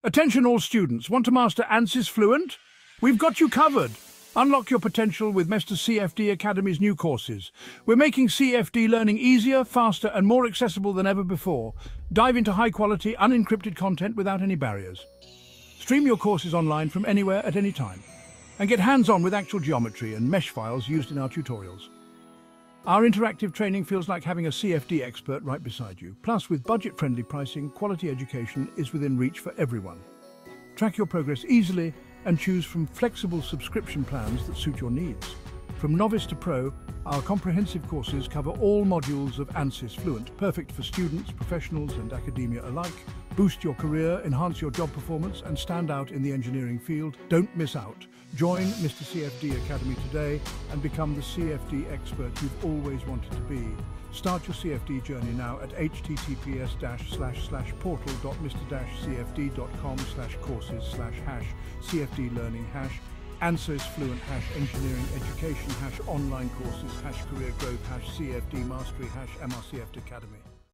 Attention all students, want to master ANSYS Fluent? We've got you covered. Unlock your potential with MR-CFD Academy's new courses. We're making CFD learning easier, faster and more accessible than ever before. Dive into high-quality, unencrypted content without any barriers. Stream your courses online from anywhere at any time. And get hands-on with actual geometry and mesh files used in our tutorials. Our interactive training feels like having a CFD expert right beside you. Plus, with budget-friendly pricing, quality education is within reach for everyone. Track your progress easily and choose from flexible subscription plans that suit your needs. From novice to pro, our comprehensive courses cover all modules of ANSYS Fluent, perfect for students, professionals and academia alike. Boost your career, enhance your job performance and stand out in the engineering field. Don't miss out. Join MR-CFD Academy today and become the CFD expert you've always wanted to be. Start your CFD journey now at https://portal.mr-cfd.com/courses/CFD learning #ANSYS Fluent #engineering education #online courses #career growth #CFD mastery #MR-CFD Academy.